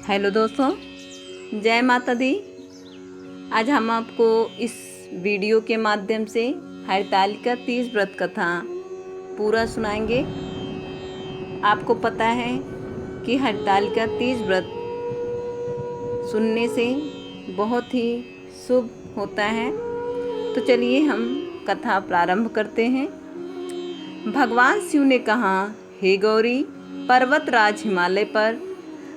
Hello दोस्तों, जय माता दी। आज हम आपको इस वीडियो के माध्यम से हरतालिका तीज व्रत कथा पूरा सुनाएंगे। आपको पता है कि हरतालिका तीज व्रत सुनने से बहुत ही शुभ होता है। तो चलिए हम कथा प्रारंभ करते हैं। भगवान शिव ने कहा, हे गौरी, पर्वतराज हिमालय पर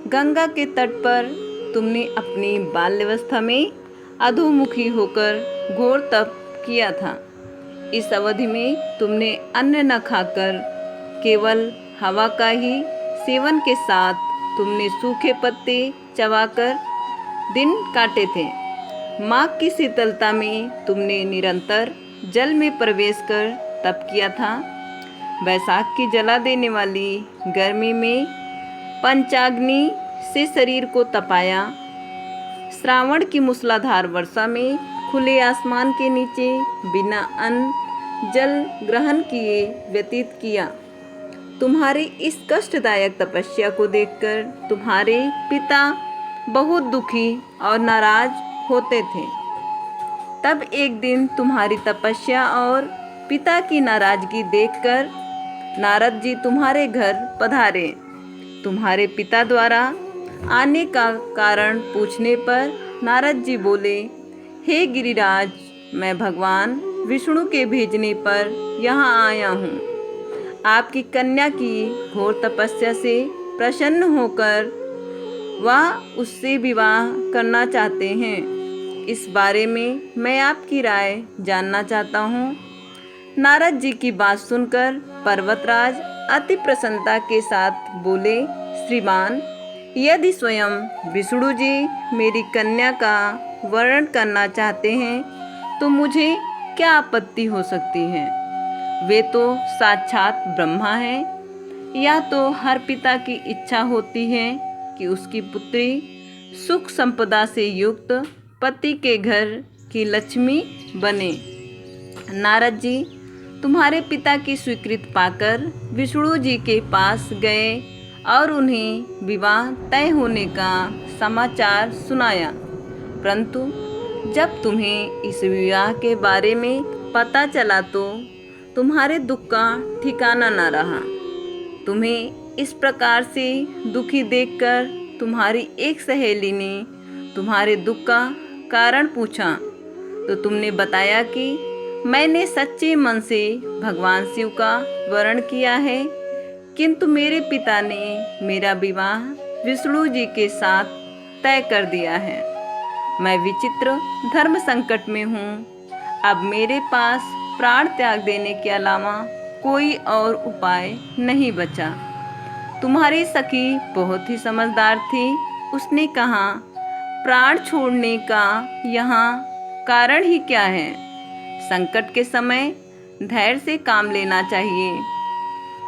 गंगा के तट पर तुमने अपनी बाल्यावस्था में अधोमुखी होकर घोर तप किया था। इस अवधि में तुमने अन्न न खाकर केवल हवा का ही सेवन के साथ तुमने सूखे पत्ते चबाकर दिन काटे थे। माघ की शीतलता में तुमने निरंतर जल में प्रवेश कर तप किया था। वैशाख की जला देने वाली गर्मी में पंचाग्नि से शरीर को तपाया। श्रावण की मूसलाधार वर्षा में खुले आसमान के नीचे बिना अन्न जल ग्रहण किए व्यतीत किया। तुम्हारी इस कष्टदायक तपस्या को देखकर तुम्हारे पिता बहुत दुखी और नाराज होते थे। तब एक दिन तुम्हारी तपस्या और पिता की नाराजगी देखकर नारद जी तुम्हारे घर पधारे। तुम्हारे पिता द्वारा आने का कारण पूछने पर नारद जी बोले, हे गिरिराज, मैं भगवान विष्णु के भेजने पर यहाँ आया हूँ। आपकी कन्या की घोर तपस्या से प्रसन्न होकर वह उससे विवाह करना चाहते हैं। इस बारे में मैं आपकी राय जानना चाहता हूँ। नारद जी की बात सुनकर पर्वतराज अति प्रसन्नता के साथ बोले, श्रीमान, यदि स्वयं विष्णु जी मेरी कन्या का वरण करना चाहते हैं तो मुझे क्या आपत्ति हो सकती है। वे तो साक्षात ब्रह्मा हैं। या तो हर पिता की इच्छा होती है कि उसकी पुत्री सुख संपदा से युक्त पति के घर की लक्ष्मी बने। नारद जी तुम्हारे पिता की स्वीकृति पाकर विष्णु जी के पास गए और उन्हें विवाह तय होने का समाचार सुनाया। परंतु जब तुम्हें इस विवाह के बारे में पता चला तो तुम्हारे दुख का ठिकाना न रहा। तुम्हें इस प्रकार से दुखी देखकर तुम्हारी एक सहेली ने तुम्हारे दुख का कारण पूछा तो तुमने बताया कि मैंने सच्चे मन से भगवान शिव का वरण किया है, किंतु मेरे पिता ने मेरा विवाह विष्णु जी के साथ तय कर दिया है। मैं विचित्र धर्म संकट में हूँ। अब मेरे पास प्राण त्याग देने के अलावा कोई और उपाय नहीं बचा। तुम्हारी सखी बहुत ही समझदार थी। उसने कहा, प्राण छोड़ने का यहाँ कारण ही क्या है। संकट के समय धैर्य से काम लेना चाहिए।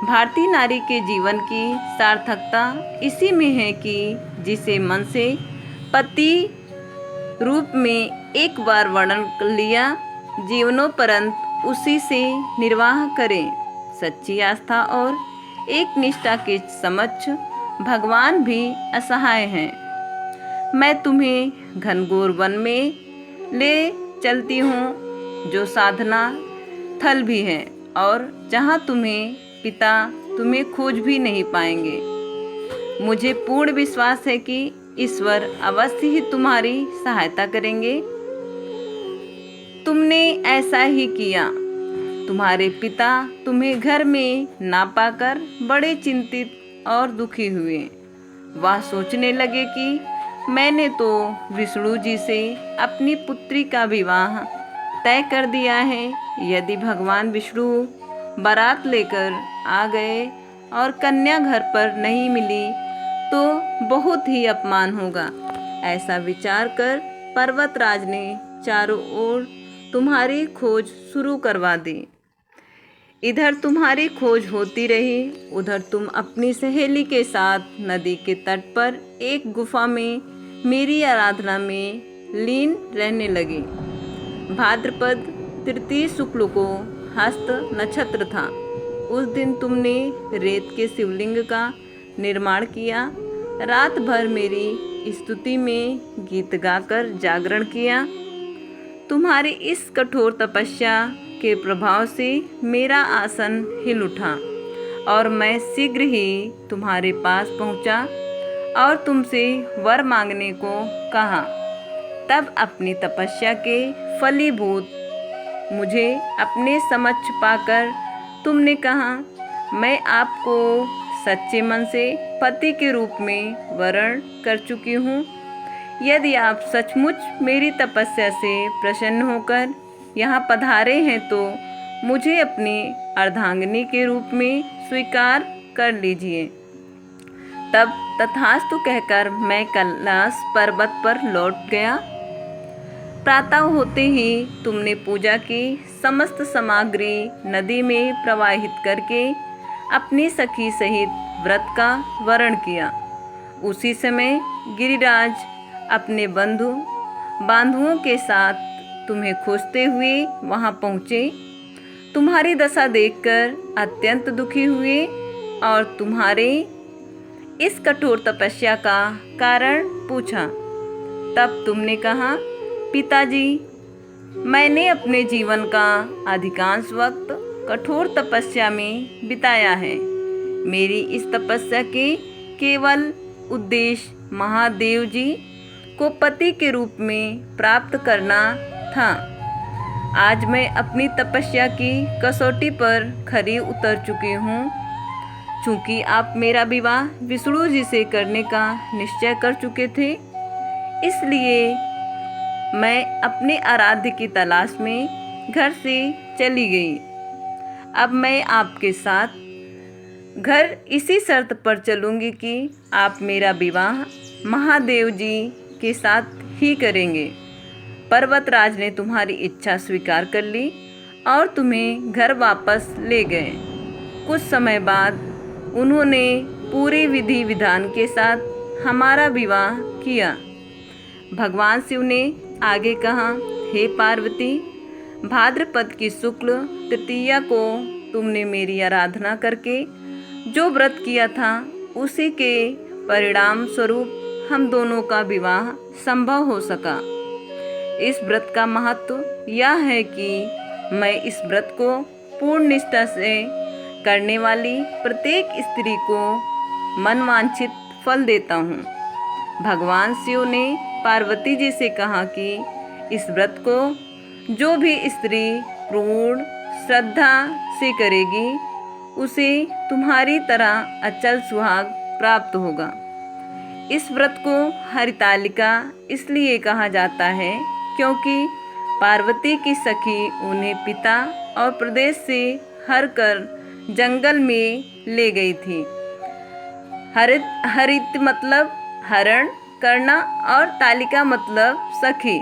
भारतीय नारी के जीवन की सार्थकता इसी में है कि जिसे मन से पति रूप में एक बार वर्णन कर लिया, जीवनोपरंत उसी से निर्वाह करें। सच्ची आस्था और एक निष्ठा के समक्ष भगवान भी असहाय हैं। मैं तुम्हें घनघोर वन में ले चलती हूँ, जो साधना थल भी है और जहाँ पिता तुम्हें खोज भी नहीं पाएंगे। मुझे पूर्ण विश्वास है कि ईश्वर अवश्य ही तुम्हारी सहायता करेंगे। तुमने ऐसा ही किया। तुम्हारे पिता तुम्हें घर में ना पाकर बड़े चिंतित और दुखी हुए। वह सोचने लगे कि मैंने तो विष्णु जी से अपनी पुत्री का विवाह तय कर दिया है। यदि भगवान विष्णु बारात लेकर आ गए और कन्या घर पर नहीं मिली तो बहुत ही अपमान होगा। ऐसा विचार कर पर्वतराज ने चारों ओर तुम्हारी खोज शुरू करवा दी। इधर तुम्हारी खोज होती रही, उधर तुम अपनी सहेली के साथ नदी के तट पर एक गुफा में मेरी आराधना में लीन रहने लगी। भाद्रपद तृतीय शुक्ल को हस्त नक्षत्र था। उस दिन तुमने रेत के शिवलिंग का निर्माण किया। रात भर मेरी स्तुति में गीत गाकर जागरण किया। तुम्हारी इस कठोर तपस्या के प्रभाव से मेरा आसन हिल उठा और मैं शीघ्र ही तुम्हारे पास पहुंचा और तुमसे वर मांगने को कहा। तब अपनी तपस्या के फलीभूत मुझे अपने समक्ष पाकर तुमने कहा, मैं आपको सच्चे मन से पति के रूप में वरण कर चुकी हूँ। यदि आप सचमुच मेरी तपस्या से प्रसन्न होकर यहाँ पधारे हैं तो मुझे अपनी अर्धांगिनी के रूप में स्वीकार कर लीजिए। तब तथास्तु कहकर मैं कैलाश पर्वत पर लौट गया। प्रातः होते ही तुमने पूजा की समस्त सामग्री नदी में प्रवाहित करके अपनी सखी सहित व्रत का वरण किया। उसी समय गिरिराज अपने बांधुओं के साथ तुम्हें खोजते हुए वहां पहुँचे। तुम्हारी दशा देखकर अत्यंत दुखी हुए और तुम्हारे इस कठोर तपस्या का कारण पूछा। तब तुमने कहा, पिताजी, मैंने अपने जीवन का अधिकांश वक्त कठोर तपस्या में बिताया है। मेरी इस तपस्या के केवल उद्देश्य महादेव जी को पति के रूप में प्राप्त करना था। आज मैं अपनी तपस्या की कसौटी पर खरी उतर चुकी हूँ। चूँकि आप मेरा विवाह विष्णु जी से करने का निश्चय कर चुके थे, इसलिए मैं अपने आराध्य की तलाश में घर से चली गई। अब मैं आपके साथ घर इसी शर्त पर चलूँगी कि आप मेरा विवाह महादेव जी के साथ ही करेंगे। पर्वतराज ने तुम्हारी इच्छा स्वीकार कर ली और तुम्हें घर वापस ले गए। कुछ समय बाद उन्होंने पूरे विधि विधान के साथ हमारा विवाह किया। भगवान शिव ने आगे कहा, हे पार्वती, भाद्रपद की शुक्ल तृतीया को तुमने मेरी आराधना करके जो व्रत किया था, उसी के परिणाम स्वरूप हम दोनों का विवाह संभव हो सका। इस व्रत का महत्व यह है कि मैं इस व्रत को पूर्ण निष्ठा से करने वाली प्रत्येक स्त्री को मनवांछित फल देता हूँ। भगवान शिव ने पार्वती जी से कहा कि इस व्रत को जो भी स्त्री पूर्ण श्रद्धा से करेगी, उसे तुम्हारी तरह अचल सुहाग प्राप्त होगा। इस व्रत को हरितालिका इसलिए कहा जाता है क्योंकि पार्वती की सखी उन्हें पिता और प्रदेश से हर कर जंगल में ले गई थी। हरित मतलब हरण करना और तालिका मतलब सखी।